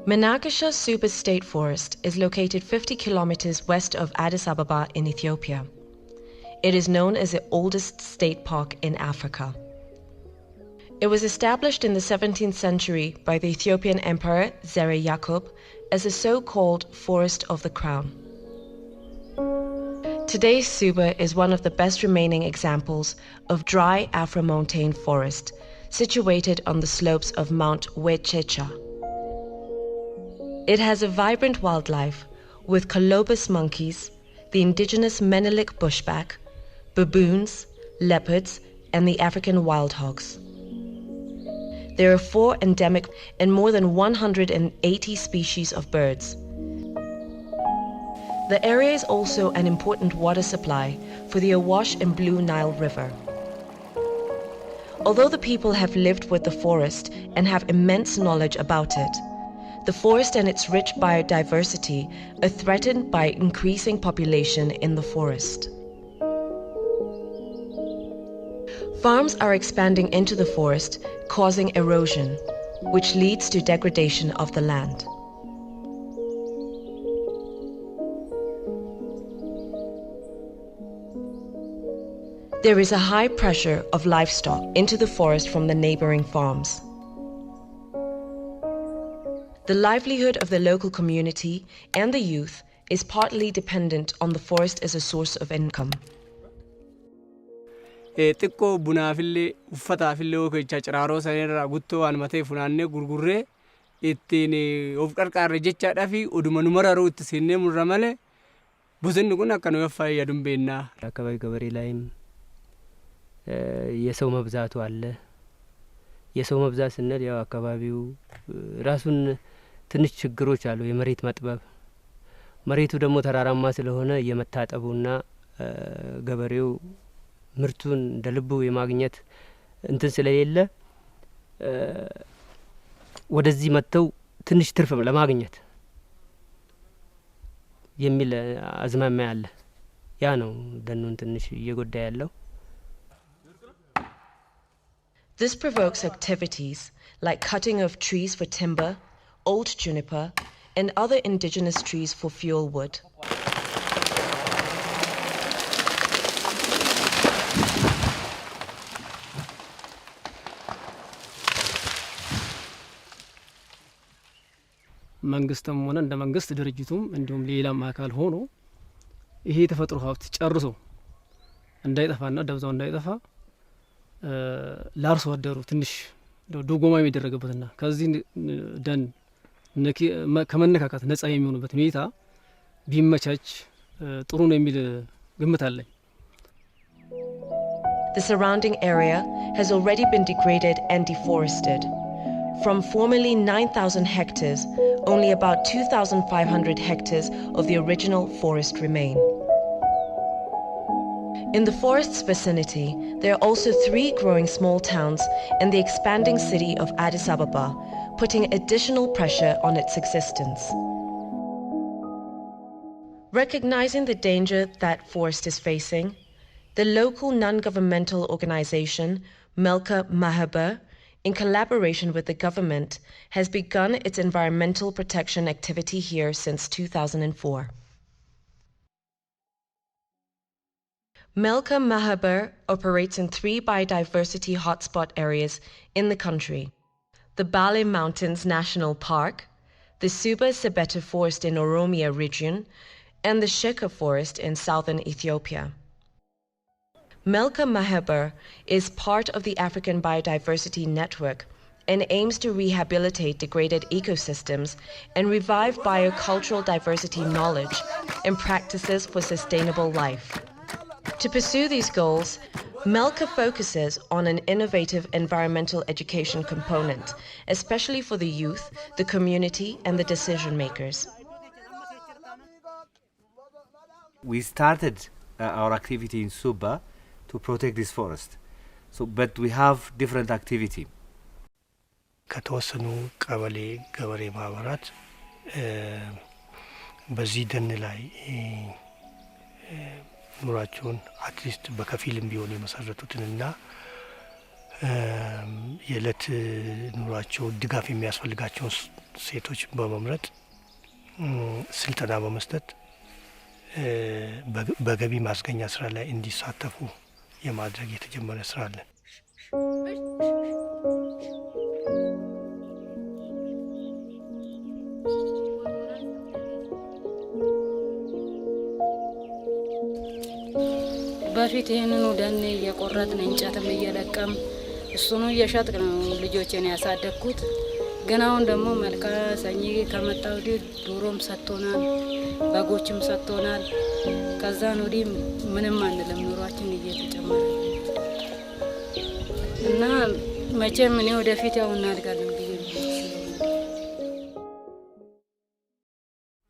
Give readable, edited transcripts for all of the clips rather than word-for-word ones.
Melca Suba State Forest is located 50 kilometers west of Addis Ababa in Ethiopia. It is known as the oldest state park in Africa. It was established in the 17th century by the Ethiopian Emperor Zere Yaqub as a so-called Forest of the Crown. Today's Suba is one of the best remaining examples of dry Afro-montane forest situated on the slopes of Mount Wechecha. It has a vibrant wildlife with colobus monkeys, the indigenous Menelik bushback, baboons, leopards, and the African wild hogs. There are 4 endemic and more than 180 species of birds. The area is also an important water supply for the Awash and Blue Nile River. Although the people have lived with the forest and have immense knowledge about it, the forest and its rich biodiversity are threatened by increasing population in the forest. Farms are expanding into the forest, causing erosion, which leads to degradation of the land. There is a high pressure of livestock into the forest from the neighboring farms. The livelihood of the local community and the youth is partly dependent on the forest as a source of income. Xiqqoo bunaafillee uffataafillee oo chacraaroo sanirraa guttoo waan matee funaannee gurgurree ittiin of qarqaarre jechaadhaafi oduma nu mararuu itti seennee murra malee bosonni kun akka nu fayyadun beennaa. አካባቢ ገበሬ ላይም የሰው መብዛቱ አለ። የሰው መብዛት ስንል ያው አካባቢው ራሱን ትንሽ ችግሮች አሉ። የመሬት መጥበብ መሬቱ ደግሞ ተራራማ ስለሆነ የመታጠቡና ገበሬው ምርቱን እንደልቡ የማግኘት እንትን ስለሌለ ወደዚህ መጥተው ትንሽ ትርፍ ለማግኘት የሚል አዝማሚያ አለ። ያ ነው ደኑን ትንሽ እየጎዳ ያለው። This provokes activities like cutting of trees for timber, old juniper, and other indigenous trees for fuel wood. መንግስትም ሆነ እንደ መንግስት ድርጅቱም እንዲሁም ሌላም አካል ሆኖ ይሄ ተፈጥሮ ሀብት ጨርሶ እንዳይጠፋና ደብዛው እንዳይጠፋ ላርሶ አደሩ ትንሽ ዶጎማ የሚደረግበትና ከዚህ ደን ከመነካካት ነፃ የሚሆኑበት ሁኔታ ቢመቻች ጥሩ ነው የሚል ግምት አለኝ። The surrounding area has already been degraded and deforested. From formerly 9,000 hectares, only about 2,500 hectares of the original forest remain. In the forest's vicinity, there are also 3 growing small towns and the expanding city of Addis Ababa, putting additional pressure on its existence. Recognizing the danger that forest is facing, the local non-governmental organization, Melca Ethiopia, in collaboration with the government, has begun its environmental protection activity here since 2004. Melca Ethiopia operates in 3 biodiversity hotspot areas in the country: the Bale Mountains National Park, the Suba Sebeta Forest in Oromia region, and the Sheka Forest in southern Ethiopia. Melca Ethiopia is part of the African Biodiversity Network and aims to rehabilitate degraded ecosystems and revive biocultural diversity knowledge and practices for sustainable life. To pursue these goals, Melca focuses on an innovative environmental education component, especially for the youth, the community, and the decision makers. We started our activity in Suba to protect this forest. But we have different activity. ከተወሰኑ ቀበሌ ገበሬ ማህበራት በዚህ ደን ላይ ኑራቸውን አትሊስት በከፊልም ቢሆን የመሰረቱትንና የዕለት ኑራቸው ድጋፍ የሚያስፈልጋቸውን ሴቶችን በመምረጥ ስልጠና በመስጠት በገቢ ማስገኛ ስራ ላይ እንዲሳተፉ የማድረግ የተጀመረ ስራ አለ። በፊት ይህንኑ ደን እየቆረጥን እንጨትም እየለቀም እሱኑ እየሸጥን ነው ልጆችን ያሳደግኩት። ግን አሁን ደግሞ መልካ ሰኚ ከመጣ ወዲህ ዶሮም ሰጥቶናል፣ በጎችም ሰጥቶናል። ከዛን ወዲህ ምንም አንልም፣ ኑሯችን እየተጨመረ እና መቼም እኔ ወደፊት ያው እናድጋለን ብዬ ነው።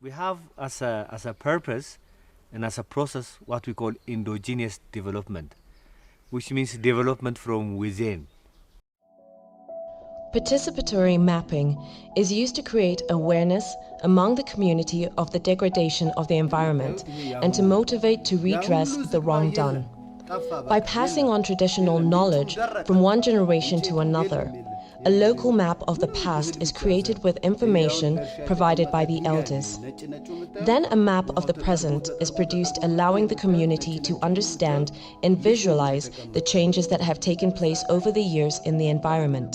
We have as a purpose and as a process what we call endogenous development, which means development from within. Participatory mapping is used to create awareness among the community of the degradation of the environment and to motivate to redress the wrong done. By passing on traditional knowledge from one generation to another, a local map of the past is created with information provided by the elders. Then a map of the present is produced, allowing the community to understand and visualize the changes that have taken place over the years in the environment.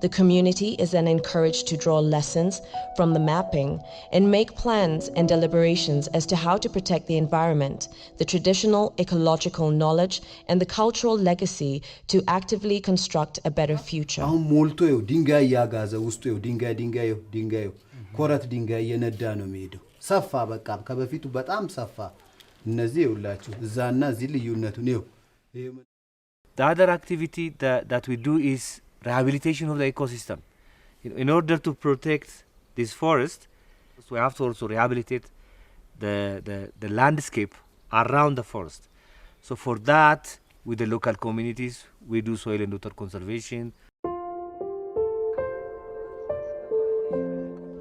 The community is then encouraged to draw lessons from the mapping and make plans and deliberations as to how to protect the environment, the traditional ecological knowledge, and the cultural legacy to actively construct a better future. አሁን ሞልቶ ይው ድንጋይ ያጋዘ ውስጡ ይው ድንጋይ ኮረት ድንጋይ የነዳ ነው የሚሄደው። ሰፋ በቃ ከበፊቱ በጣም ሰፋ። እነዚህ ይውላችሁ እዛና እዚህ ልዩነቱ ነው። The other activity that we do is rehabilitation of the ecosystem. In order to protect this forest, we have to also rehabilitate the landscape around the forest. So for that, with the local communities, we do soil and water conservation.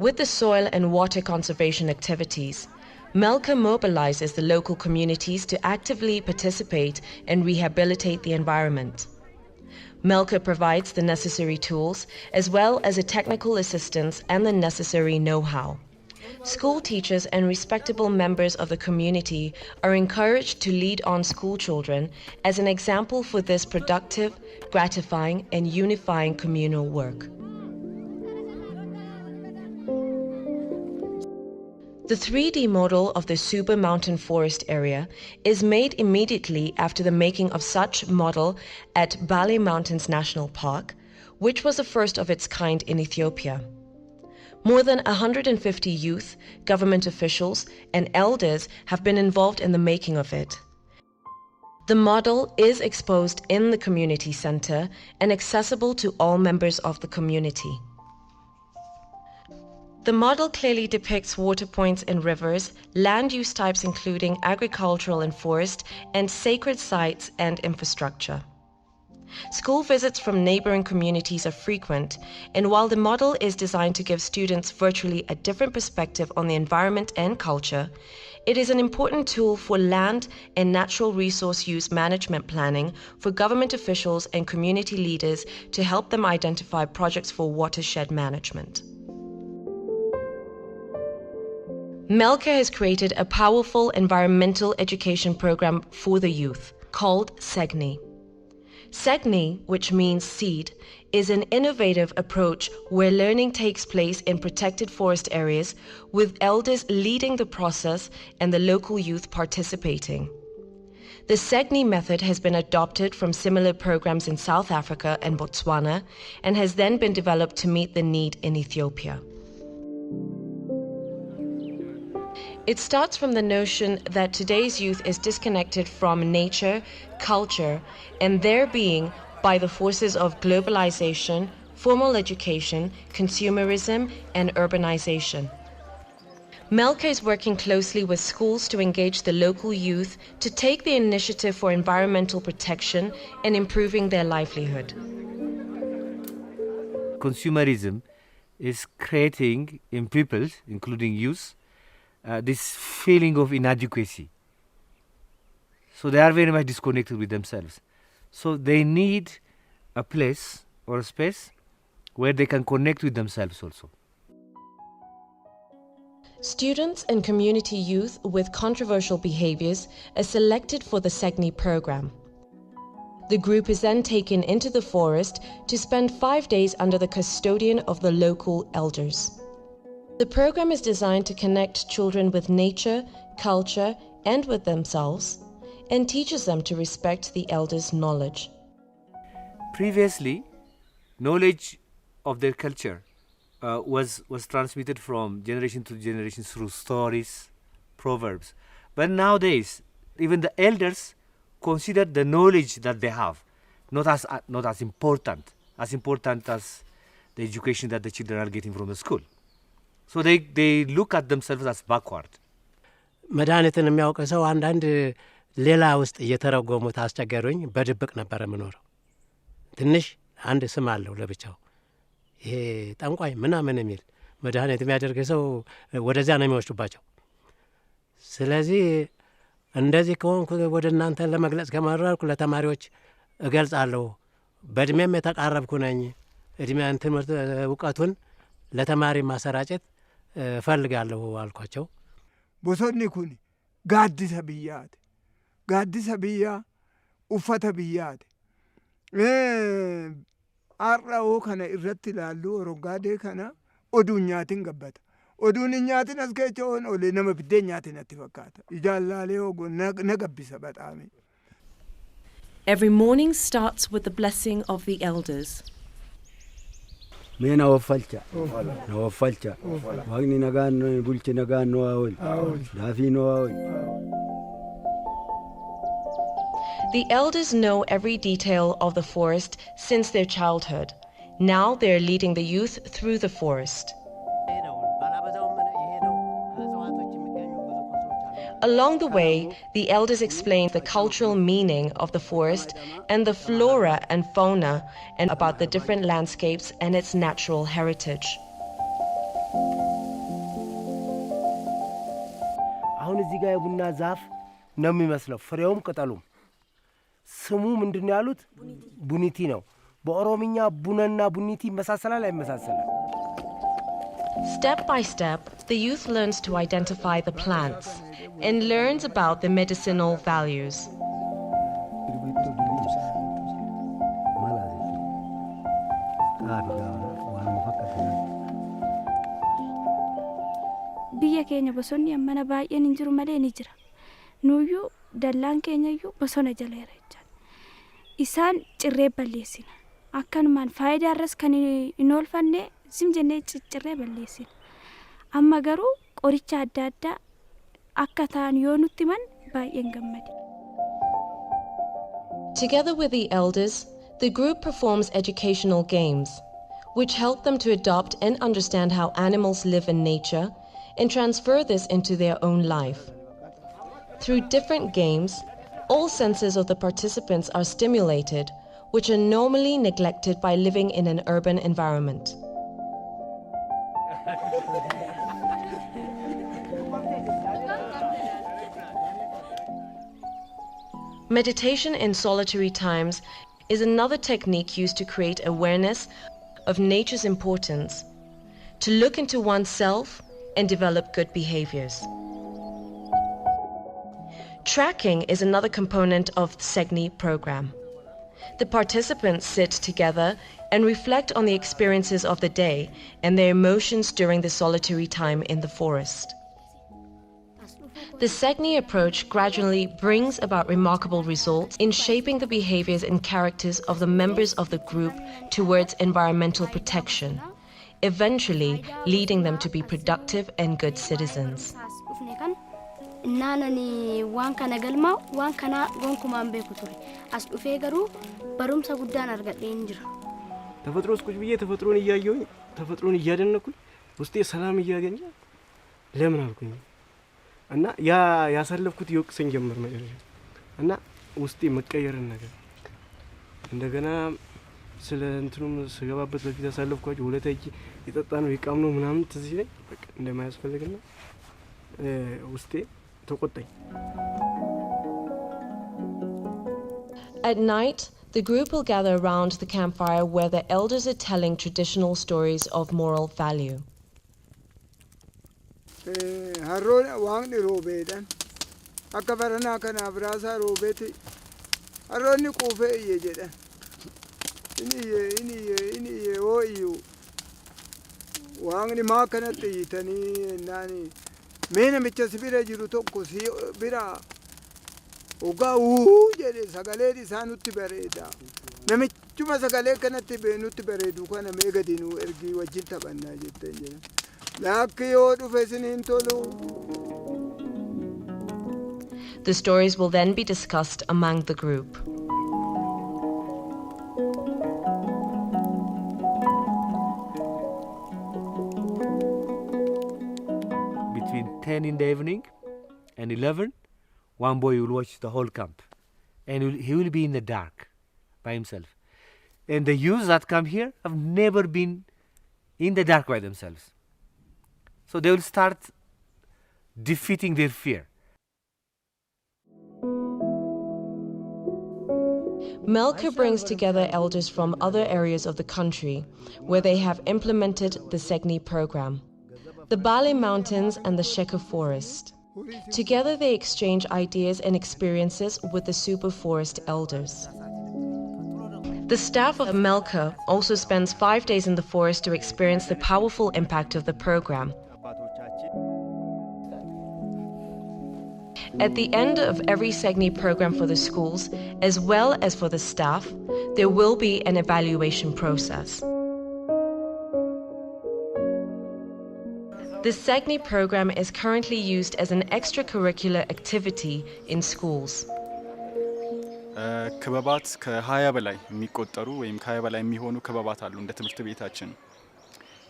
With the soil and water conservation activities, Melca mobilizes the local communities to actively participate and rehabilitate the environment. Melca provides the necessary tools as well as a technical assistance and the necessary know-how. School teachers and respectable members of the community are encouraged to lead on school children as an example for this productive, gratifying, and unifying communal work. The 3D model of the Suba mountain forest area is made immediately after the making of such model at Bali Mountains National Park, which was the first of its kind in Ethiopia. More than 150 youth, government officials, and elders have been involved in the making of it. The model is exposed in the community center and accessible to all members of the community. The model clearly depicts water points and rivers, land use types including agricultural and forest, and sacred sites and infrastructure. School visits from neighboring communities are frequent, and while the model is designed to give students virtually a different perspective on the environment and culture, it is an important tool for land and natural resource use management planning for government officials and community leaders to help them identify projects for watershed management. Melca has created a powerful environmental education program for the youth called SEGNI. SEGNI, which means seed, is an innovative approach where learning takes place in protected forest areas with elders leading the process and the local youth participating. The SEGNI method has been adopted from similar programs in South Africa and Botswana and has then been developed to meet the need in Ethiopia. It starts from the notion that today's youth is disconnected from nature, culture, and their being by the forces of globalization, formal education, consumerism, and urbanization. Melca is working closely with schools to engage the local youth to take the initiative for environmental protection and improving their livelihood. Consumerism is creating in people, including youth, this feeling of inadequacy. So they are very much disconnected with themselves. So they need a place or a space where they can connect with themselves also. Students and community youth with controversial behaviors are selected for the SEGNI program. The group is then taken into the forest to spend 5 days under the custodian of the local elders. The program is designed to connect children with nature, culture, and with themselves, and teaches them to respect the elders' knowledge. Previously, knowledge of their culture was transmitted from generation to generation through stories, proverbs. But nowadays, even the elders consider the knowledge that they have not as important as the education that the children are getting from the school. So they look at themselves as backward. መድኃኒትን የሚያውቅ ሰው አንዳንድ ሌላ ውስጥ እየተረጎሙት አስቸገሩኝ። በድብቅ ነበር የምኖረው። ትንሽ አንድ ስም አለው ለብቻው፣ ይሄ ጠንቋይ ምናምን የሚል መድኃኒት የሚያደርግ ሰው ወደዚያ ነው የሚወስዱባቸው። ስለዚህ እንደዚህ ከሆንኩ ወደ እናንተ ለመግለጽ ከመረርኩ ለተማሪዎች እገልጻለሁ። በእድሜም የተቃረብኩ ነኝ። እድሜን ትምህርት እውቀቱን ለተማሪ ማሰራጨት እፈልጋለሁ አልኳቸው። bosonni kun gaaddisa biyyaati. Gaaddisa biyyaa uffata biyyaati. Har'aoo kana irratti ilaallu oroggaadee kana oduun nyaatiin gabbata. Oduun hin nyaatin as keessa oole nama biddeen nyaatin natti fakkaata. Ijaallaalee ogoo na gabbisa baxaame. Every morning starts with the blessing of the elders. Mee na waffalcha waaqni nagaan bulchi nagaan nu haa oolu daafii nu haa oolu. The elders know every detail of the forest since their childhood. Now they are leading the youth through the forest. Along the way, the elders explain the cultural meaning of the forest and the flora and fauna and about the different landscapes and its natural heritage. አሁን እዚህ ጋር የቡና ዛፍ ነው የሚመስለው፣ ፍሬውም ቅጠሉም። ስሙ ምንድን ነው ያሉት? ቡኒቲ ነው። በኦሮምኛ ቡነና ቡኒቲ ይመሳሰላል አይመሳሰልም? Step by step, the youth learns to identify the plants and learns about the medicinal values. Biyya keenya bosonni ammana baay'een hin jiru malee ni jira. Nuyyuu dallaan keenyayyuu bosona jaleera jechuudha. Isaan cirree balleessina. Akkanumaan faayidaa irras kan hin oolfanne sim jennee cirree balleessina. Amma garuu qoricha adda addaa akka ta'an yoo nutti himan baay'een gammade. Together with the elders, the group performs educational games, which help them to adopt and understand how animals live in nature and transfer this into their own life. Through different games, all senses of the participants are stimulated, which are normally neglected by living in an urban environment. Meditation in solitary times is another technique used to create awareness of nature's importance, to look into oneself and develop good behaviors. Tracking is another component of the SEGNI program. The participants sit together and reflect on the experiences of the day and their emotions during the solitary time in the forest. The SEGNI approach gradually brings about remarkable results in shaping the behaviors and characters of the members of the group towards environmental protection, eventually leading them to be productive and good citizens. Naanani waan kana galmaa waan kana gonkumaan beeku ture. As dhufee garuu barumsa guddaan argadhee hin jira. ተፈጥሮስ ቁጭ ብዬ ተፈጥሮን እያየሁኝ ተፈጥሮን እያደነኩኝ ውስጤ ሰላም እያገኘ ለምን አልኩኝ እና ያሳለፍኩት ይወቅሰኝ ጀመር መጨረሻ እና ውስጤ መቀየርን ነገር እንደገና ስለ እንትኑም ስገባበት በፊት ያሳለፍኳቸው ሁለተኛ የጠጣ ነው የቃም ነው ምናምን ትዝ ይለኝ በቃ እንደማያስፈልግና ውስጤ ተቆጣኝ። At night, the group will gather around the campfire where the elders are telling traditional stories of moral value. harroon waaqni roobeedhaan akka baranaa kanaaf raasaa roobeeti harroonni quufee iyye jedhan inni iyye hoo iyyuu waaqni maa kanatti iyyitanii naani mee namicha si bira jiru tokko si bira ogaa jedhe sagaleen isaa nutti bareeda namichuma sagalee kanatti nutti bareedu kana mee gadi nu ergii wajjin taphannaa jetteen jedhan lakki yoo dhufe isiniin tolu. The stories will then be discussed among the group. Between 10 in the evening and 11, one boy will watch the whole camp. And he will be in the dark by himself. And the youths that come here have never been in the dark by themselves. So they will start defeating their fear. Melca brings together elders from other areas of the country where they have implemented the Segni program. The Bali Mountains and the Sheka Forest. Together they exchange ideas and experiences with the Suba Forest elders. The staff of Melca also spends 5 days in the forest to experience the powerful impact of the program. At the end of every Segni program for the schools, as well as for the staff, there will be an evaluation process. The Segni program is currently used as an extracurricular activity in schools. ክበባት ከ20 በላይ የሚቆጠሩ ወይም ከ20 በላይ የሚሆኑ ክበባት አሉ እንደ ትምህርት ቤታችን።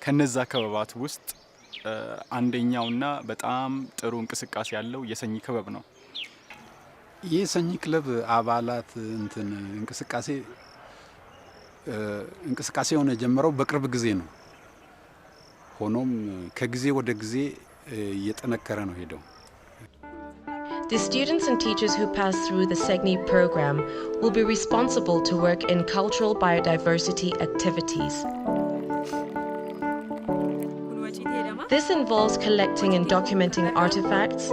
ከነዛ ክበባት ውስጥ አንደኛውና በጣም ጥሩ እንቅስቃሴ ያለው የሰኝ ክበብ ነው። የሰኝ ክለብ አባላት እንቅስቃሴ ሆነ ጀመረው በቅርብ ጊዜ ነው። ሆኖም ከጊዜ ወደ ጊዜ እየጠነከረ ነው ሄደው። The students and teachers who pass through the Segni program will be responsible to work in cultural biodiversity activities. This involves collecting and documenting artifacts,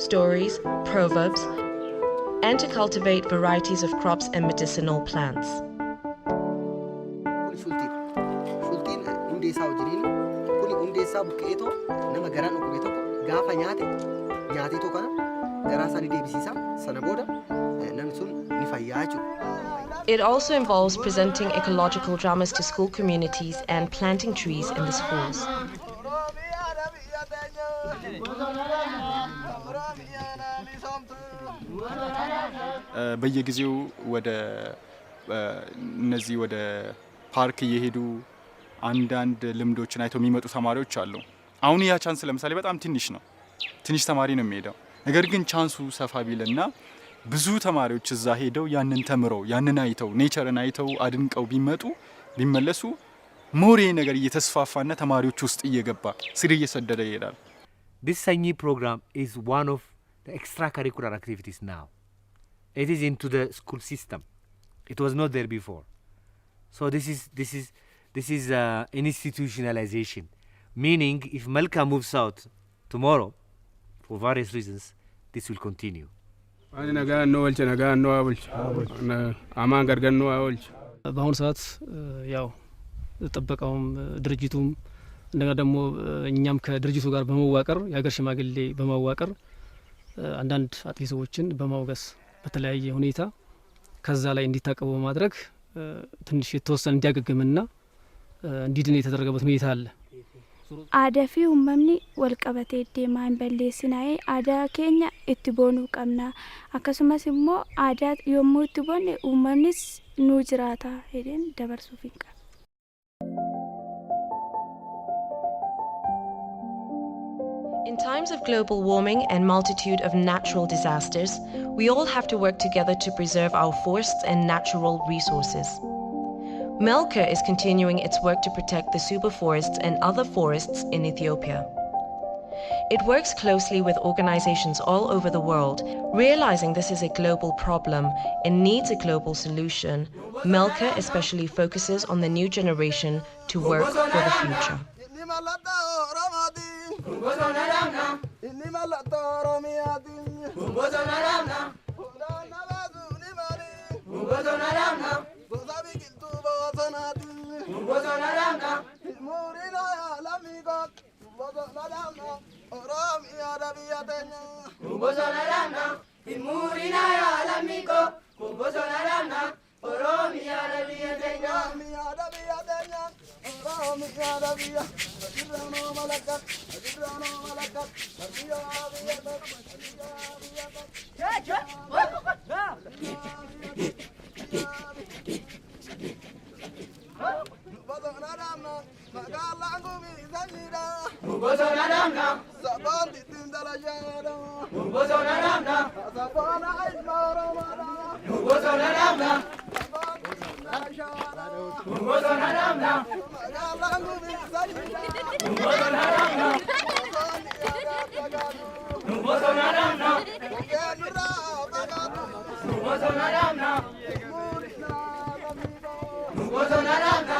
stories, proverbs, and to cultivate varieties of crops and medicinal plants. It also involves presenting ecological dramas to school communities and planting trees in the schools. በየጊዜው ወደ እነዚህ ወደ ፓርክ እየሄዱ አንዳንድ ልምዶችን አይተው የሚመጡ ተማሪዎች አሉ። አሁን ያ ቻንስ ለምሳሌ በጣም ትንሽ ተማሪ ነው የሚሄደው። ነገር ግን ቻንሱ ሰፋ ቢልና ብዙ ተማሪዎች እዛ ሄደው ያንን ተምረው ያንን አይተው ኔቸርን አይተው አድንቀው ቢመለሱ ሞሬ ነገር እየተስፋፋና ተማሪዎች ውስጥ እየገባ ስር እየሰደደ ይሄዳል። This Segni program is one of the extracurricular activities now. It is into the school system. It was not there before. So this is an institutionalization. Meaning, if Melca moves out tomorrow, for various reasons, this will continue. በአሁኑ ሰዓት ያው ጥበቃውም ድርጅቱም እንደገና ደግሞ እኛም ከድርጅቱ ጋር በመዋቀር የሀገር ሽማግሌ በመዋቀር አንዳንድ አጥፊ ሰዎችን በማውገስ በተለያየ ሁኔታ ከዛ ላይ እንዲታቀቡ በማድረግ ትንሽ የተወሰነ እንዲያገግምና እንዲድን የተደረገበት ሁኔታ አለ። Aadaa fi uumamni wal qabatee deemaa hin balleessinaa'ee aadaa keenya itti boonuu qabna. Akkasumas immoo aadaa yommuu itti boonne uumamnis nuu jiraata jedheen dabarsuuf hin qabu. In times of global warming and multitude of natural disasters, we all have to work together to preserve our forests and natural resources. Melca is continuing its work to protect the Suba forests and other forests in Ethiopia. It works closely with organizations all over the world, realizing this is a global problem and needs a global solution. Melca especially focuses on the new generation to work for the future. bosona damna inni mallattoo oromiyaati bosona damna hundaana baasu ni mali bosona damna gosa biqiltuu bosonaati bosona damna muurina lammiiko bosona damna oromiyaadha biyya teenya bosona damna muurina lammiiko bosona damna oromiyaadha biyya teenya oromiyaadha biyya teenya oromiyaadha biyya dirranoo malakkat dirranoo malakkat biyya biyya bosona damna magaalaan gumii sanyiidha bosona damna saboon ittiin dalashaadha bosona damna saboona ilma oromoodha bosona damna bosona damna magaalaan gumii sanyiidha bosona damna bosona damna keenurraa fagaatu bosona damna bosona damna